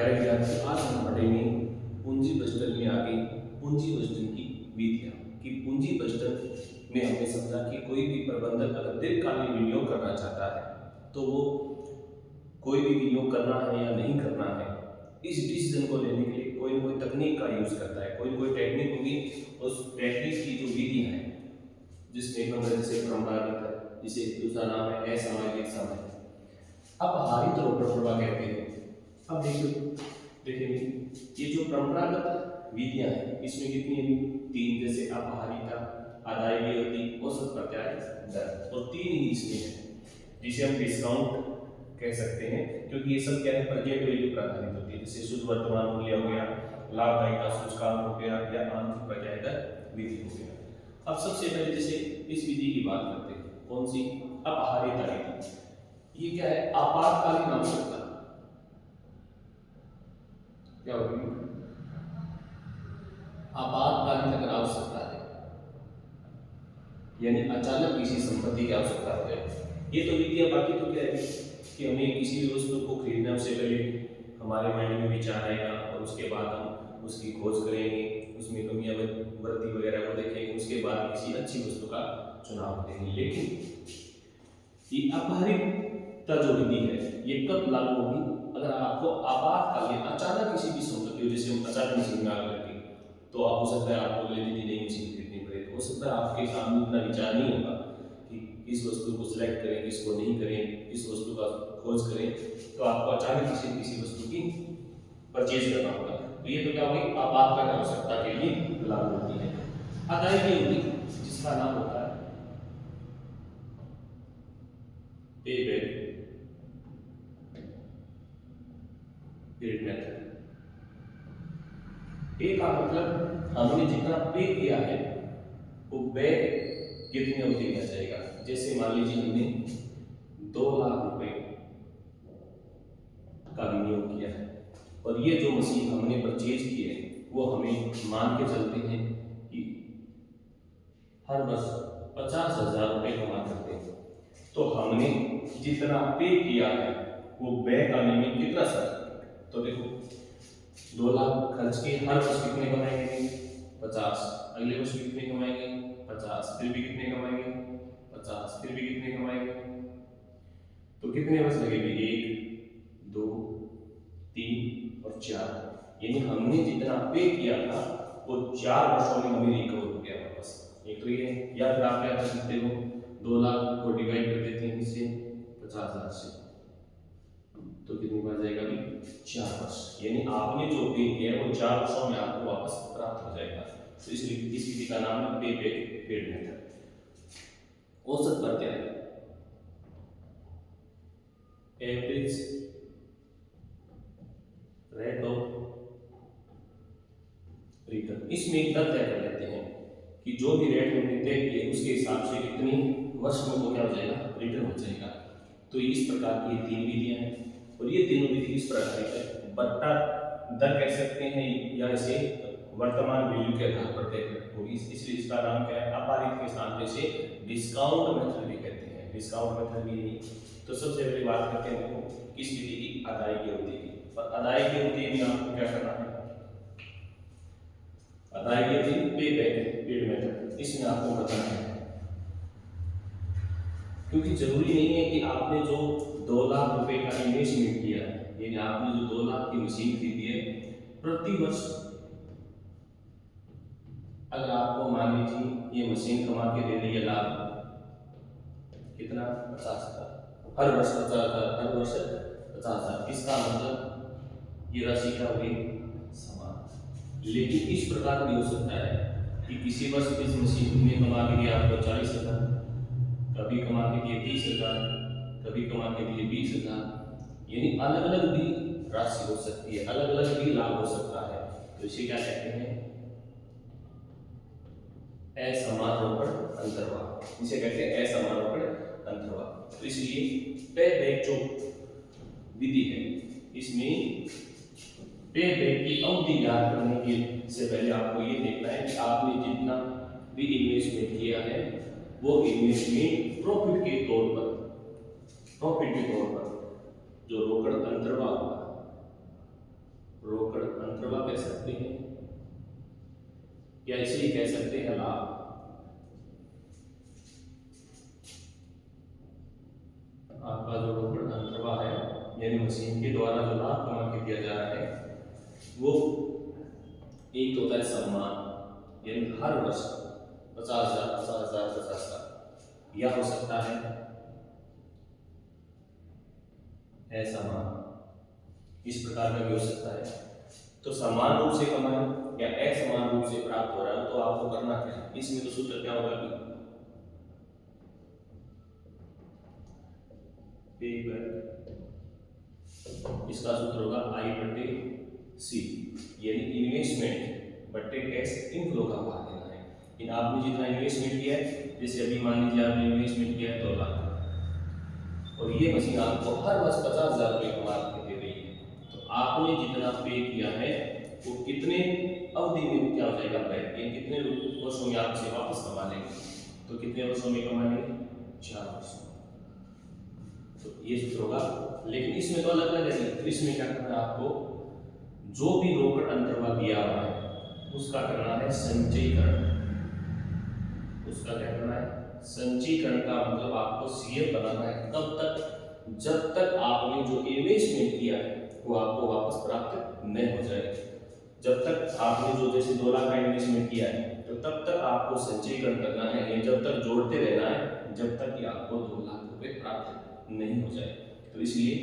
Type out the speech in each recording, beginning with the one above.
प्यारे विद्यार्थी, आज हम पढ़ेंगे पूंजी बजट में आगे पूंजी बजट की विधियां। कि पूंजी बजट में हमने समझा कि कोई भी प्रबंधक अगर दीर्घकालीन विनियोग करना चाहता है तो वो कोई भी विनियोग करना है या नहीं करना है, इस डिसीजन को लेने के लिए कोई ना कोई तकनीक का यूज करता है। कोई ना कोई टेक्निक होगी, उस टेक्निक की जो विधियां हैं, जिसमें जैसे परंपरागत है, जिसे दूसरा नाम है असामयिक समय, अपहारित रोकड़ प्रवाह कहते हैं। अब देखेंगे ये जो परंपरागत विधियां हैं, इसमें कितनी है? तीन, जैसे अपहारिता, अदायगी अवधि, औसत प्रत्याय दर, और तीन ही इसमें है, जिसे हम डिस्काउंट कह सकते हैं, क्योंकि ये सब क्या है? प्रेजेंट वैल्यू पर आधारित होती है। जैसे शुद्ध वर्तमान मूल्य हो गया, लाभदायिता सूचकांक हो गया, या आंतरिक प्रत्याय दर विधि हो गया। अब सबसे पहले जैसे इस विधि की बात करते हैं, कौन सी? अपहारिता विधि। ये क्या है? आपातकालीन आवश्यकता। क्या होगी? आपातकालीन अगर आवश्यकता है, यानी अचानक किसी संपत्ति की आवश्यकता हो जाए, ये तो विधि है। बाकी तो क्या है कि हमें किसी भी वस्तु को खरीदने से पहले हमारे माइंड में विचार आएगा, और उसके बाद हम उसकी खोज करेंगे, उसमें कमियां वृद्धि वगैरह को देखेंगे, उसके बाद किसी अच्छी वस्तु का चुनाव करेंगे। लेकिन ये अपहारिता जो विधि है, ये कब लागू होगी? अगर आपको आपातकालीन अचानक किसी भी संपत्ति, जैसे हम अचानक मशीन में आग लग गई, तो आप हो सकता है आपको अगले दिन नई मशीन खरीदनी पड़े, तो हो सकता है आपके सामने इतना विचार नहीं होगा कि किस वस्तु को सिलेक्ट करें, किसको नहीं करें, किस वस्तु का खोज करें, तो आपको अचानक किसी वस्तु की परचेज करना होगा। तो ये तो क्या होगी? आपातकालीन आवश्यकता के लिए लागू होती है। अदायगी अवधि, जिसका नाम होता है पे बैक पीरियड मेथड। पे का मतलब हमने जितना पे किया है वो बैक कितनी अवधि में जाएगा। जैसे मान लीजिए हमने 2 लाख रुपए का विनियोग किया है, और ये जो मशीन हमने परचेज की है वो हमें मान के चलते हैं कि हर वर्ष 50,000 रुपए कमा करते हैं, तो हमने जितना पे किया है वो बैक आने में कितना समय? तो देखो 2 लाख खर्च के हर वर्ष कितने कमाएंगे? 50। अगले वर्ष कितने कमाएंगे? 50। फिर भी कितने कमाएंगे? 50। फिर भी कितने कमाएंगे? तो कितने वर्ष लगेंगे? 1, 2, 3 और 4। यानी हमने जितना पे किया था वो 4 वर्षों में हमें रिकवर हो गया वापस। एक तो ये, या फिर आप क्या कर सकते हो, 2 लाख को डिवाइड कर देते हैं इससे 50,000 से, तो कितनी बार जाएगा? 4 वर्ष। यानी आपने जो पे किया है वो 4 वर्षों में आपको वापस प्राप्त हो जाएगा। तो इसलिए इस विधि का नाम है पे बैक पीरियड मेथड। औसत प्रत्याय, एवरेज रेट ऑफ रिटर्न। इसमें एक दर तय कर लेते हैं कि जो भी रेट हमने तय किए उसके हिसाब से कितनी वर्ष में वो क्या हो जाएगा? रिटर्न हो जाएगा। तो इस प्रकार की 3 विधियां हैं, और ये तीनों विधि इस प्रकार है, बट्टा दर कह सकते हैं, या इसे वर्तमान वैल्यू के आधार पर तय होगी। इसलिए इसका नाम क्या है? अपहारित के स्थान पे से डिस्काउंट मेथड भी कहते हैं। डिस्काउंट मेथड भी नहीं। तो सबसे पहले बात करते हैं देखो किस विधि की? अदायगी अवधि की। और अदायगी अवधि में आपको क्या करना है? अदायगी अवधि पे बैक पीरियड मेथड, इसमें आपको बताना है, क्योंकि जरूरी नहीं है कि आपने जो 2 लाख रुपए का इन्वेस्टमेंट किया, यानी आपने जो 2 लाख की मशीन खरीदी है, प्रति वर्ष अगर आपको मान लीजिए ये मशीन कमा के दे रही है लाभ कितना? 50,000। हर वर्ष 50,000, हर वर्ष 50,000। इसका मतलब ये राशि क्या होगी? समान। लेकिन इस प्रकार भी हो सकता है कि किसी वर्ष इस मशीन में कमा के दिया आपको 40,000, कभी कमा के दिए 30,000, कभी कमा के दिए 20,000। यानी अलग अलग भी राशि हो सकती है, अलग अलग भी लाभ हो सकता है। तो इसे क्या कहते हैं? असमान रोकड़ अंतर्वाह। इसे कहते हैं असमान रोकड़ अंतर्वाह। तो इसलिए पे बैक जो विधि है, इसमें पे बैक की अवधि याद करने के से पहले आपको ये देखना है कि आपने जितना भी इन्वेस्टमेंट किया है वो इन्वेस्टमेंट प्रॉफिट के तौर पर जो रोकड़ अंतर्वाह होगा रोकड़ अंतर्वाह कह सकते हैं, या इसे ही कह सकते हैं लाभ। आपका जो रोकड़ अंतर्वाह है यानी मशीन के द्वारा जो लाभ कमा के दिया जा रहा है वो एक तो होता है सम्मान, यानी हर वर्ष 50,000 50,000 50,000, या हो सकता है असम्मान, इस प्रकार का भी हो सकता है। तो समान रूप से कमाए या असमान रूप से प्राप्त हो रहा है तो आपको करना क्या है, इसमें तो सूत्र क्या होगा कि पे बैक, इसका सूत्र होगा I/C, यानी इन्वेस्टमेंट बट्टे कैश इनफ्लो का भाग देना है। इन आपने जितना इन्वेस्टमेंट किया है, जैसे अभी मान लीजिए आपने इन्वेस्टमेंट किया है 2 लाख और ये मशीन आपको हर वर्ष 50,000 रुपये कमा के दे रही है, तो आपने जितना पे किया है वो कितने अवधि में क्या हो जाएगा बैक, ये कितने वर्षों में आप इसे वापस कमा लेंगे, तो कितने वर्षों में कमा लेंगे 4 वर्षों। तो ये सूत्र होगा, लेकिन इसमें तो अलग अलग है। तो इसमें क्या करना है आपको, जो भी रोकड़ अंतर्वाह दिया हुआ है उसका करना है संचयीकरण। उसका क्या करना है, संचयीकरण का मतलब आपको सीएफ बनाना है तब तक जब तक आपने जो इन्वेस्टमेंट किया है वो आपको वापस प्राप्त नहीं हो जाए। जब तक आपने जो जैसे 2 लाख का इन्वेस्टमेंट किया है तो तब तक आपको संचयीकरण करना है, यानी जब तक जोड़ते रहना है जब तक कि आपको 2 लाख रुपए प्राप्त नहीं हो जाए। तो इसलिए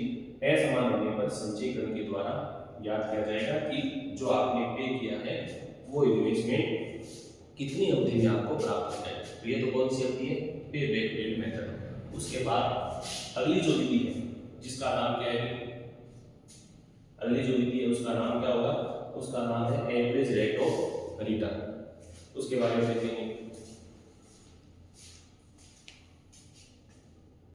असमान होने पर संचयीकरण के द्वारा याद किया जाएगा कि जो आपने पे किया है वो इन्वेस्टमेंट कितनी अवधि में आपको प्राप्त हो जाए। तो ये तो कौन सी अवधि है, पे बैक डेट मेथड। उसके बाद अगली जो विधि है जिसका नाम क्या है, अगली जो विधि है उसका नाम क्या होगा, उसका नाम है एवरेज रेट ऑफ रिटर्न। उसके बारे में देखेंगे।